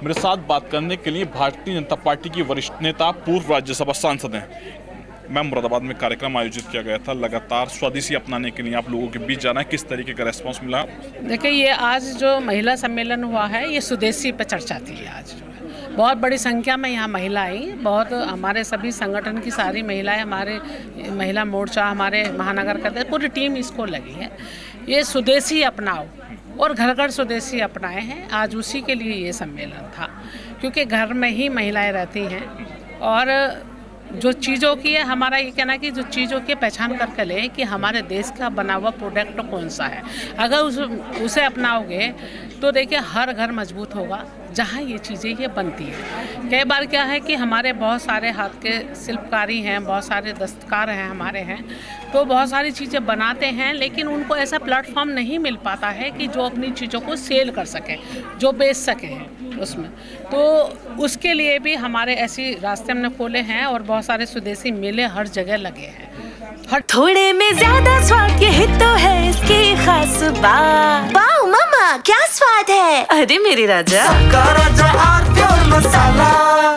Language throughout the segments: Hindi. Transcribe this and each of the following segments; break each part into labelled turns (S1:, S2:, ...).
S1: मेरे साथ बात करने के लिए भारतीय जनता पार्टी की वरिष्ठ नेता, पूर्व राज्यसभा सांसद हैं। मैं मुरादाबाद में कार्यक्रम आयोजित किया गया था। लगातार स्वदेशी अपनाने के लिए आप लोगों के बीच जाना है, किस तरीके का रेस्पॉन्स मिला?
S2: देखिए, ये आज जो महिला सम्मेलन हुआ है, ये स्वदेशी पर चर्चा थी। आज जो है बहुत बड़ी संख्या में यहाँ महिला आई, बहुत हमारे सभी संगठन की सारी महिलाएं, हमारे महिला मोर्चा, हमारे महानगर का पूरी टीम इसको लगी है। ये स्वदेशी अपनाओ और घर घर स्वदेशी अपनाए हैं। आज उसी के लिए ये सम्मेलन था, क्योंकि घर में ही महिलाएं रहती हैं और जो चीज़ों की है, हमारा ये कहना है कि जो चीज़ों की पहचान करके लें कि हमारे देश का बना हुआ प्रोडक्ट कौन सा है। अगर उसे अपनाओगे तो देखिए हर घर मजबूत होगा जहाँ ये चीज़ें ये बनती है। कई बार क्या है कि हमारे बहुत सारे हाथ के शिल्पकारी हैं, बहुत सारे दस्तकार हैं हमारे हैं, तो बहुत सारी चीज़ें बनाते हैं, लेकिन उनको ऐसा प्लेटफॉर्म नहीं मिल पाता है कि जो अपनी चीज़ों को सेल कर सकें, जो बेच सकें हैं उसमें। तो उसके लिए भी हमारे ऐसे रास्ते हमने खोले हैं और बहुत सारे स्वदेशी मेले हर जगह लगे हैं।
S3: थोड़े में ज्यादा स्वाद, यही तो है इसकी खास बात। वाओ मम्मा, क्या स्वाद है! अरे मेरे राजा,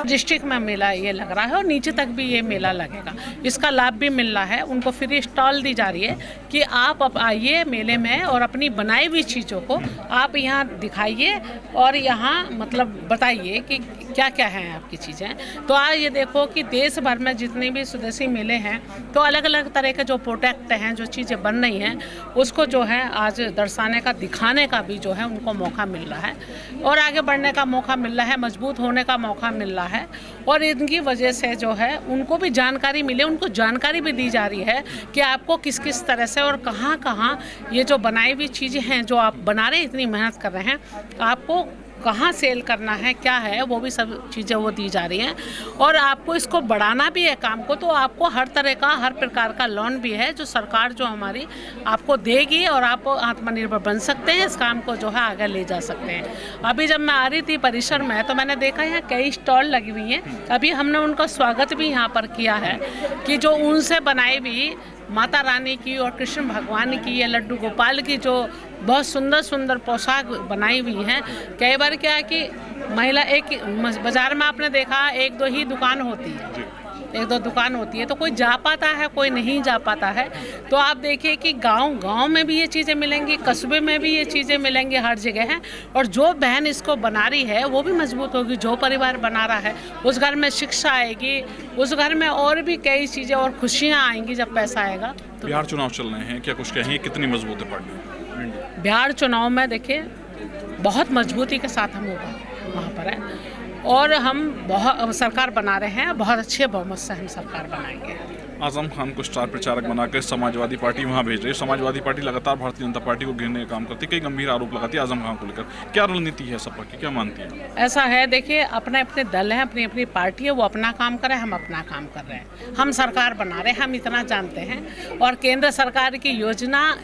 S2: डिस्ट्रिक्ट में मेला ये लग रहा है और नीचे तक भी ये मेला लगेगा। इसका लाभ भी मिल रहा है, उनको फ्री स्टॉल दी जा रही है कि आप अब आइए मेले में और अपनी बनाई हुई चीज़ों को आप यहाँ दिखाइए और यहाँ मतलब बताइए कि क्या क्या है आपकी चीज़ें। तो आज ये देखो कि देश भर में जितने भी स्वदेशी मेले हैं, तो अलग अलग तरह के जो प्रोडक्ट हैं, जो चीज़ें बन रही हैं, उसको जो है आज दर्शाने का, दिखाने का भी जो है उनको मौका मिल रहा है और आगे बढ़ने का मौका मिल रहा है, मजबूत होने का मौका मिल रहा है। और इनकी वजह से जो है उनको भी जानकारी मिले, उनको जानकारी भी दी जा रही है कि आपको किस किस तरह से और कहाँ कहाँ ये जो बनाई हुई चीज़ें हैं, जो आप बना रहे हैं, इतनी मेहनत कर रहे हैं, आपको कहाँ सेल करना है, क्या है, वो भी सब चीज़ें वो दी जा रही हैं। और आपको इसको बढ़ाना भी है काम को, तो आपको हर तरह का, हर प्रकार का लोन भी है जो सरकार जो हमारी आपको देगी और आप आत्मनिर्भर बन सकते हैं, इस काम को जो है आगे ले जा सकते हैं। अभी जब मैं आ रही थी परिसर में तो मैंने देखा यहाँ कई स्टॉल लगी हुई हैं। अभी हमने उनका स्वागत भी यहाँ पर किया है कि जो उनसे बनाई हुई माता रानी की और कृष्ण भगवान की या लड्डू गोपाल की जो बहुत सुंदर सुंदर पोशाक बनाई हुई हैं। कई बार क्या है कि महिला एक बाज़ार में आपने देखा एक दो ही दुकान होती है, एक दो दुकान होती है, तो कोई जा पाता है, कोई नहीं जा पाता है। तो आप देखिए कि गांव में भी ये चीज़ें मिलेंगी, कस्बे में भी ये चीज़ें मिलेंगी, हर जगह हैं। और जो बहन इसको बना रही है वो भी मजबूत होगी, जो परिवार बना रहा है उस घर में शिक्षा आएगी, उस घर में और भी कई चीज़ें और खुशियाँ आएंगी जब पैसा आएगा। तो
S1: बिहार चुनाव चल रहे हैं, क्या कुछ कहेंगे, कितनी मजबूत है पार्टी?
S2: बिहार चुनाव में देखिए बहुत मजबूती के साथ हम वहाँ पर हैं और हम बहुत सरकार बना रहे हैं, बहुत अच्छे बहुमत से हम सरकार बनाएंगे।
S1: आजम खान को स्टार प्रचारक बनाकर समाजवादी पार्टी वहां भेज रही है। समाजवादी पार्टी लगातार भारतीय जनता पार्टी को घेरने का काम करती है, कई गंभीर आरोप लगाती है आजम खान को लेकर। क्या रणनीति है सपा की, क्या मानती है?
S2: ऐसा है, देखिए अपने अपने दल हैं, अपनी अपनी पार्टी है, वो अपना काम कर रहे हैं, हम अपना काम कर रहे हैं। हम सरकार बना रहे हैं, हम इतना जानते हैं। और केंद्र सरकार की योजना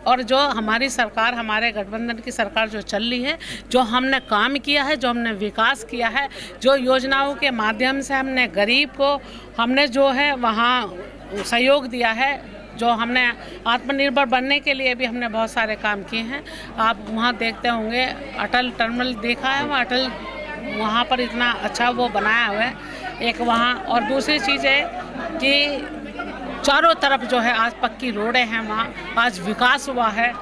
S2: और जो हमारी सरकार, हमारे गठबंधन की सरकार जो चल रही है, जो हमने काम किया है, जो हमने विकास किया है, जो योजनाओं के माध्यम से हमने गरीब को हमने जो है वहाँ सहयोग दिया है, जो हमने आत्मनिर्भर बनने के लिए भी हमने बहुत सारे काम किए हैं। आप वहाँ देखते होंगे अटल टनल देखा है, वहाँ अटल वहाँ पर इतना अच्छा वो बनाया हुआ है एक वहाँ। और दूसरी चीज़ है कि चारों तरफ जो है आज पक्की रोडें हैं, वहाँ आज विकास हुआ है।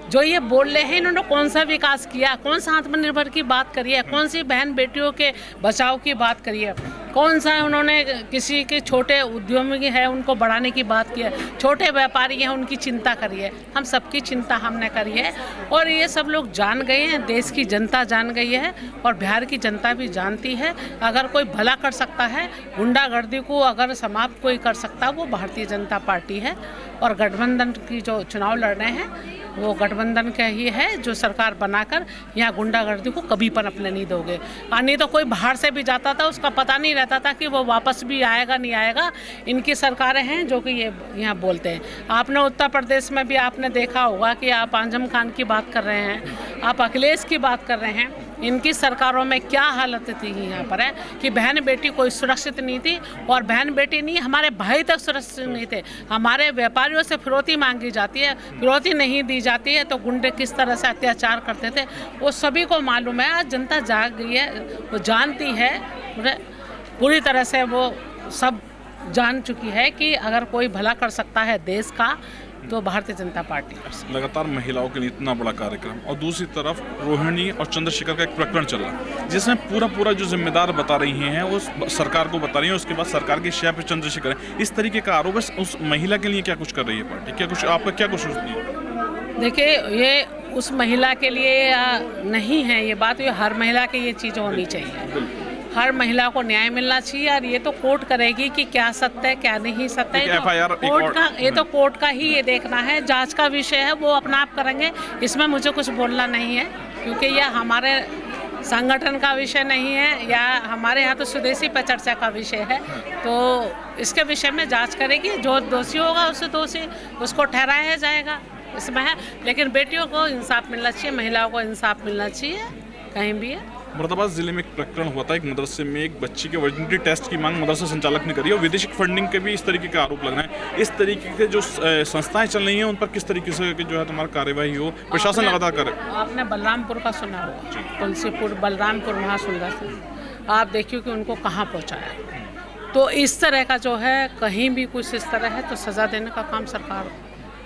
S2: जो ये बोल रहे हैं इन्होंने कौन सा विकास किया, कौन सा आत्मनिर्भर की बात करी है, कौन सी बहन बेटियों के बचाव की बात करी है, कौन सा उन्होंने किसी के छोटे उद्यमी है उनको बढ़ाने की बात की है, छोटे व्यापारी हैं उनकी चिंता करी है। हम सबकी चिंता हमने करी है और ये सब लोग जान गए हैं, देश की जनता जान गई है और बिहार की जनता भी जानती है। अगर कोई भला कर सकता है, गुंडागर्दी को अगर समाप्त कोई कर सकता है, वो भारतीय जनता पार्टी है। और गठबंधन की जो चुनाव लड़ रहे हैं वो गठबंधन का ही है, जो सरकार बनाकर यहाँ गुंडागर्दी को कभी पनपने नहीं दोगे। नहीं तो कोई बाहर से भी जाता था, उसका पता नहीं रहता था कि वो वापस भी आएगा नहीं आएगा। इनकी सरकारें हैं जो कि ये यहाँ बोलते हैं। आपने उत्तर प्रदेश में भी आपने देखा होगा कि आप आजम खान की बात कर रहे हैं, आप अखिलेश की बात कर रहे हैं, इनकी सरकारों में क्या हालत थी यहाँ पर है कि बहन बेटी कोई सुरक्षित नहीं थी, और बहन बेटी नहीं, हमारे भाई तक सुरक्षित नहीं थे। हमारे व्यापारियों से फिरौती मांगी जाती है, फिरौती नहीं दी जाती है तो गुंडे किस तरह से अत्याचार करते थे वो सभी को मालूम है। आज जनता जाग गई है, वो जानती है, पूरी तरह से वो सब जान चुकी है कि अगर कोई भला कर सकता है देश का तो भारतीय जनता पार्टी कर सकती है।
S1: लगातार महिलाओं के लिए इतना बड़ा कार्यक्रम, और दूसरी तरफ रोहिणी और चंद्रशेखर का एक प्रकरण चल रहा है जिसमें पूरा जो जिम्मेदार बता रही हैं वो सरकार को बता रही है, उसके बाद सरकार की शय पे चंद्रशेखर है। इस तरीके का आरोप है। उस महिला के लिए क्या कुछ कर रही है पार्टी? क्या कुछ आपका क्या कुछ सोचती है?
S2: देखिए, ये उस महिला के लिए नहीं है ये बात, ये हर महिला के ये चीज़ होनी चाहिए। हर महिला को न्याय मिलना चाहिए, और ये तो कोर्ट करेगी कि क्या सत्य है क्या नहीं सत्य है। ये तो कोर्ट का ही ये देखना है, जांच का विषय है, वो अपना आप करेंगे। इसमें मुझे कुछ बोलना नहीं है, क्योंकि यह हमारे संगठन का विषय नहीं है, या हमारे यहाँ तो स्वदेशी पर चर्चा का विषय है। तो इसके विषय में जांच करेगी, जो दोषी होगा उसे दोषी उसको ठहराया जाएगा, इसमें है। लेकिन बेटियों को इंसाफ मिलना चाहिए, महिलाओं को इंसाफ मिलना चाहिए कहीं भी है।
S1: मुरादाबाद जिले में एक प्रकरण हुआ था, एक मदरसे में एक बच्ची के वर्जिनिटी टेस्ट की मांग मदरसा संचालक ने करी, और विदेशी फंडिंग के भी इस तरीके का आरोप लग रहे हैं। इस तरीके के जो संस्थाएं चल रही हैं उन पर किस तरीके से जो है तुम्हारा कार्यवाही हो, प्रशासन लगातार करे?
S2: आपने बलरामपुर का सुना होगा, तुलसीपुर बलरामपुर महासुंदर से आप देखिए कि उनको कहाँ पहुँचाया। तो इस तरह का जो है कहीं भी कुछ इस तरह है तो सज़ा देने का काम सरकार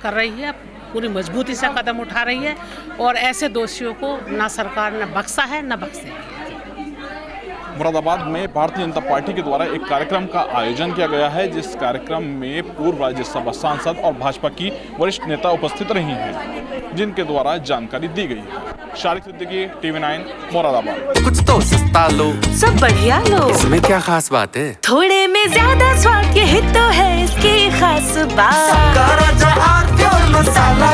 S2: कर रही है, पूरी मजबूती से कदम उठा रही है, और ऐसे दोषियों को ना सरकार ने बख्शा है ना बख्शेगी।
S1: मुरादाबाद में भारतीय जनता पार्टी के द्वारा एक कार्यक्रम का आयोजन किया गया है, जिस कार्यक्रम में पूर्व राज्यसभा सांसद और भाजपा की वरिष्ठ नेता उपस्थित रही हैं, जिनके द्वारा जानकारी दी गई है। शारिक सिद्दीकी, TV9 मुरादाबाद।
S4: कुछ तो सस्ता लो,
S3: सब बढ़िया लो,
S4: इसमें क्या खास बात है?
S3: थोड़े में ज्यादा स्वाद, यही तो है इसकी खास बात।
S4: मसाला